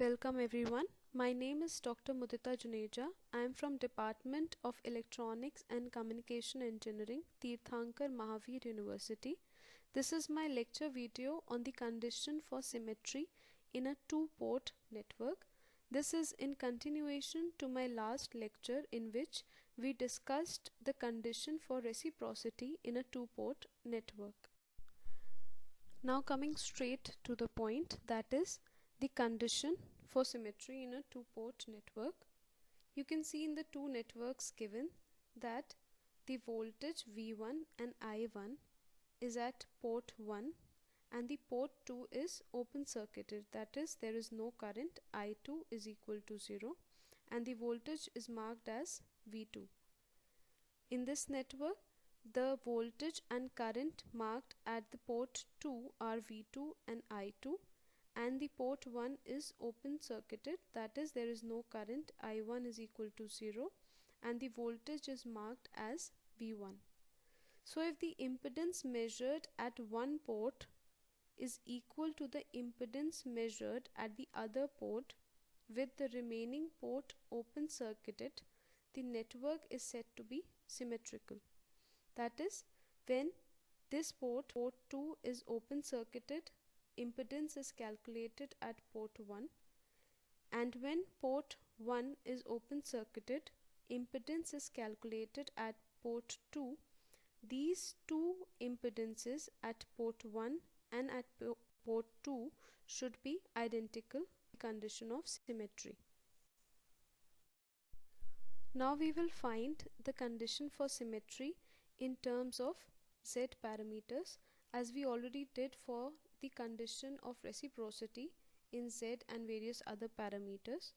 Welcome everyone. My name is Dr. Mudita Juneja. I am from Department of Electronics and Communication Engineering, Tirthankar Mahavir University. This is my lecture video on the condition for symmetry in a two-port network. This is in continuation to my last lecture in which we discussed the condition for reciprocity in a two-port network. Now coming straight to the point, that is the condition for symmetry in a two-port network. You can see in the two networks given that the voltage V1 and I1 is at port 1 and the port 2 is open circuited, that is there is no current, I2 is equal to 0 and the voltage is marked as V2. In this network, the voltage and current marked at the port 2 are V2 and I2 and the port 1 is open circuited, that is there is no current, I1 is equal to 0 and the voltage is marked as V1. So if the impedance measured at one port is equal to the impedance measured at the other port with the remaining port open circuited, the network is said to be symmetrical. That is, when this port 2 is open circuited, impedance is calculated at port 1, and when port 1 is open circuited, impedance is calculated at port 2. These two impedances at port 1 and at port 2 should be identical, condition of symmetry. Now we will find the condition for symmetry in terms of Z parameters, as we already did for the condition of reciprocity in Z and various other parameters.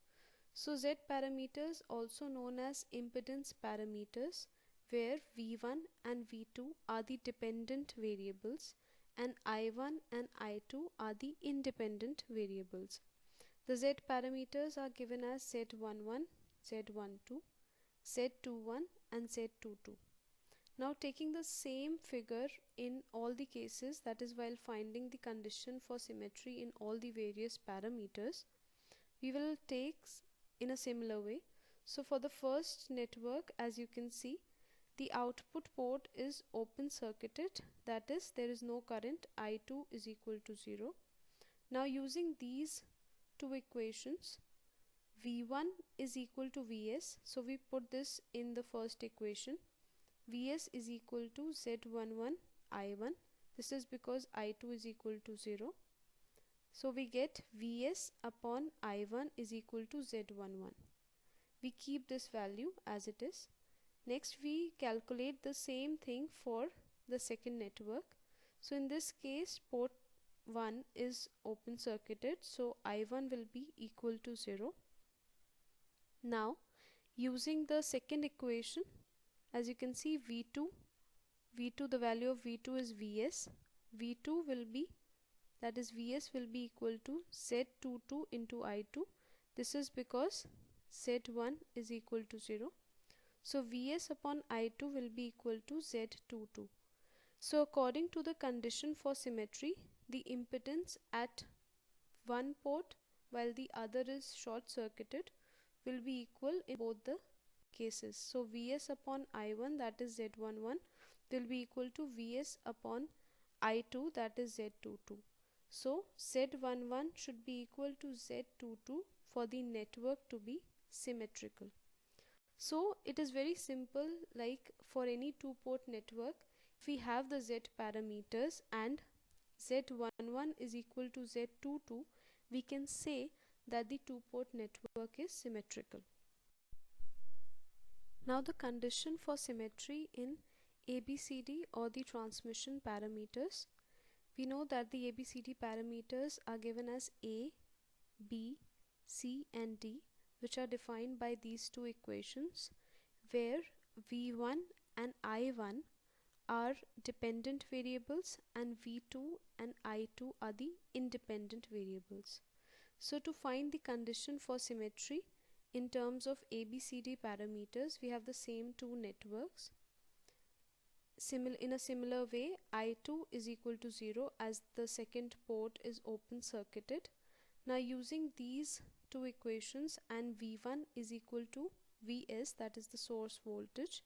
So Z parameters, also known as impedance parameters, where V1 and V2 are the dependent variables and I1 and I2 are the independent variables. The Z parameters are given as Z11, Z12, Z21 and Z22. Now taking the same figure in all the cases, that is while finding the condition for symmetry in all the various parameters, we will take in a similar way. So for the first network, as you can see, the output port is open circuited, that is there is no current, I2 is equal to 0. Now using these two equations, V1 is equal to Vs, so we put this in the first equation. Vs is equal to Z11 I1. This is because I2 is equal to 0. So we get Vs upon I1 is equal to Z11. We keep this value as it is. Next we calculate the same thing for the second network. So in this case port 1 is open circuited, so I1 will be equal to 0. Now using the second equation, as you can see V2, the value of V2 is Vs. V2 will be, that is Vs will be equal to Z22 into I2. This is because Z1 is equal to 0. So Vs upon I2 will be equal to Z22. So according to the condition for symmetry, the impedance at one port while the other is short circuited will be equal in both the cases. So Vs upon I1, that is Z11, will be equal to Vs upon I2, that is Z22. So Z11 should be equal to Z22 for the network to be symmetrical. So it is very simple, like for any two-port network, if we have the Z parameters and Z11 is equal to Z22, we can say that the two-port network is symmetrical. Now the condition for symmetry in ABCD or the transmission parameters. We know that the ABCD parameters are given as A, B, C and D, which are defined by these two equations, where V1 and I1 are dependent variables and V2 and I2 are the independent variables. So to find the condition for symmetry in terms of ABCD parameters, we have the same two networks. In a similar way, I2 is equal to 0 as the second port is open circuited. Now using these two equations and V1 is equal to Vs, that is the source voltage,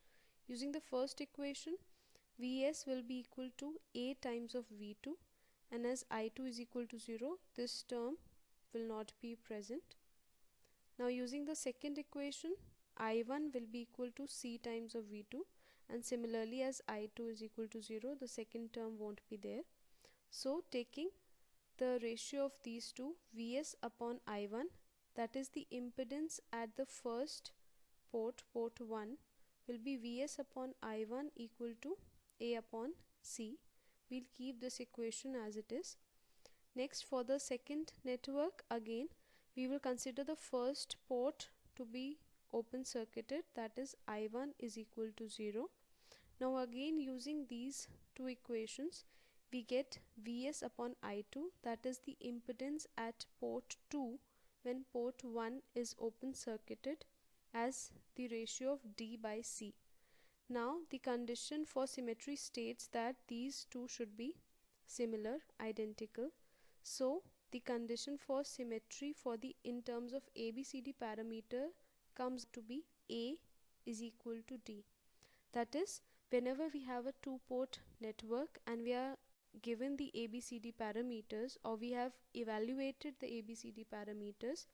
using the first equation, Vs will be equal to A times of V2, and as I2 is equal to 0, this term will not be present. Now using the second equation, I1 will be equal to C times of V2, and similarly as I2 is equal to 0, the second term won't be there. So taking the ratio of these two, Vs upon I1, that is the impedance at the first port 1, will be Vs upon I1 equal to A upon C. We'll keep this equation as it is. Next, for the second network, again we will consider the first port to be open circuited, that is I1 is equal to 0. Now again using these two equations, we get Vs upon I2, that is the impedance at port 2 when port 1 is open circuited, as the ratio of D by C. Now the condition for symmetry states that these two should be similar, identical. So the condition for symmetry for the in terms of ABCD parameter comes to be A is equal to D. That is, whenever we have a two-port network and we are given the ABCD parameters, or we have evaluated the ABCD parameters,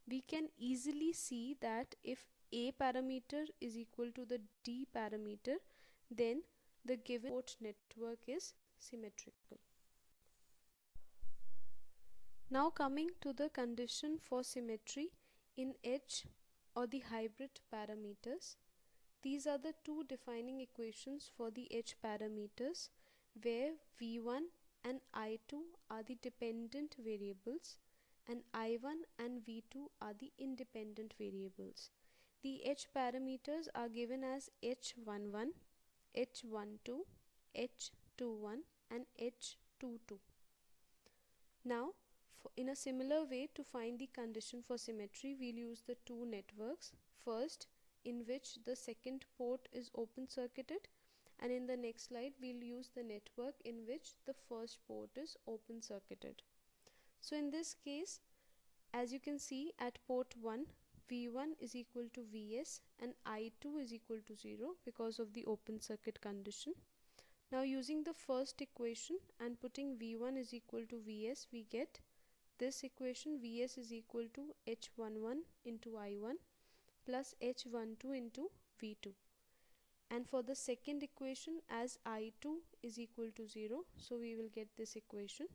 we can easily see that if A parameter is equal to the D parameter, then the given port network is symmetrical. Now coming to the condition for symmetry in H or the hybrid parameters. These are the two defining equations for the H parameters, where V1 and I2 are the dependent variables and I1 and V2 are the independent variables. The H parameters are given as H11, H12, H21 and H22. Now in a similar way, to find the condition for symmetry, we'll use the two networks. First, in which the second port is open circuited, and in the next slide we'll use the network in which the first port is open circuited. So in this case, as you can see, at port 1, V1 is equal to Vs and I2 is equal to 0 because of the open circuit condition. Now using the first equation and putting V1 is equal to Vs, we get this equation: Vs is equal to H11 into I1 plus H12 into V2. And for the second equation, as I2 is equal to 0, so we will get this equation.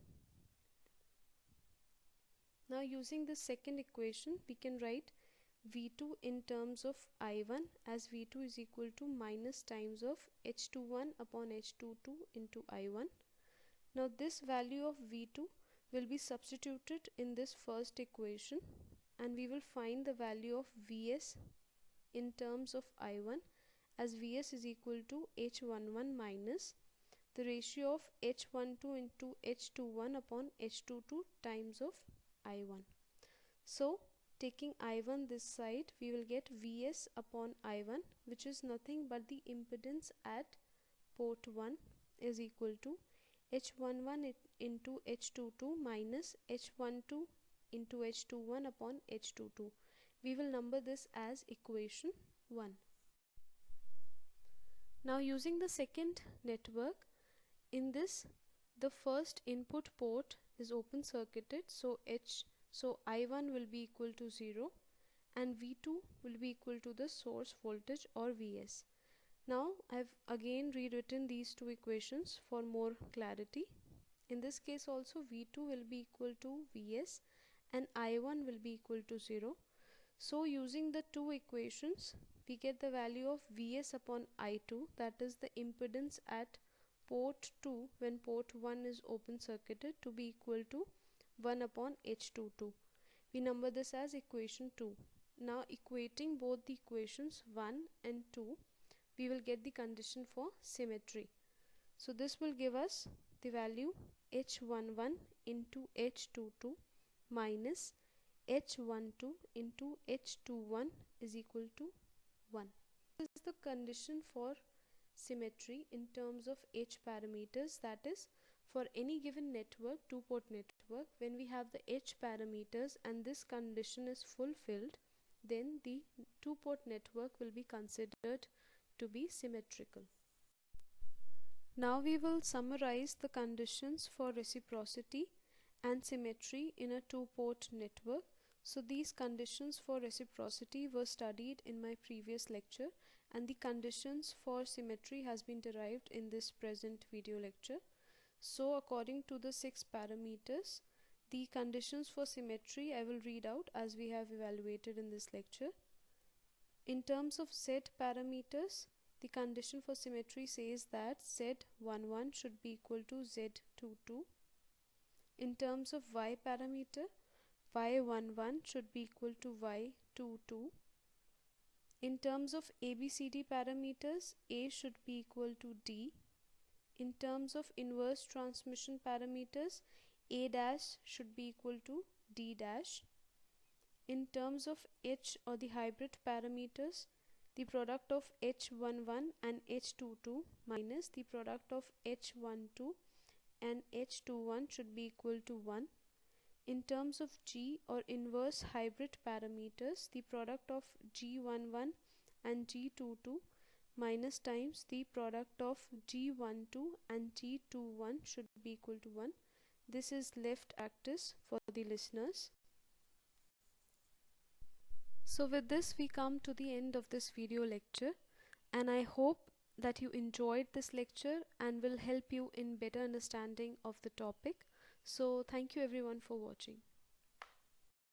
Now using the second equation, we can write V2 in terms of I1, as V2 is equal to minus times of H21 upon H22 into I1. Now this value of V2 will be substituted in this first equation, and we will find the value of Vs in terms of I1, as Vs is equal to H11 minus the ratio of H12 into H21 upon H22 times of I1. So taking I1 this side, we will get Vs upon I1, which is nothing but the impedance at port 1, is equal to H11 into H22 minus H12 into H21 upon H22. We will number this as equation 1. Now using the second network, in this the first input port is open circuited, so I1 will be equal to 0 and V2 will be equal to the source voltage or Vs. Now I've again rewritten these two equations for more clarity. In this case also, V2 will be equal to Vs and I1 will be equal to 0. So using the two equations, we get the value of Vs upon I2, that is the impedance at port 2 when port 1 is open circuited, to be equal to 1 upon H22. We number this as equation 2. Now equating both the equations 1 and 2, we will get the condition for symmetry. So this will give us the value H11 into H22 minus H12 into H21 is equal to 1. This is the condition for symmetry in terms of H parameters, that is, for any given network, two-port network, network, when we have the H parameters and this condition is fulfilled, then the two-port network will be considered to be symmetrical. Now we will summarize the conditions for reciprocity and symmetry in a two-port network. So these conditions for reciprocity were studied in my previous lecture, and the conditions for symmetry has been derived in this present video lecture. So according to the 6 parameters, the conditions for symmetry I will read out as we have evaluated in this lecture. In terms of Z parameters, the condition for symmetry says that Z11 should be equal to Z22. In terms of Y parameter, Y11 should be equal to Y22. In terms of ABCD parameters, A should be equal to D. In terms of inverse transmission parameters, A dash should be equal to D dash. In terms of H or the hybrid parameters, the product of H11 and H22 minus the product of H12 and H21 should be equal to 1. In terms of G or inverse hybrid parameters, the product of G11 and G22 minus times the product of G12 and G21 should be equal to 1. This is left practice for the listeners. So with this we come to the end of this video lecture, and I hope that you enjoyed this lecture and will help you in better understanding of the topic. So thank you everyone for watching.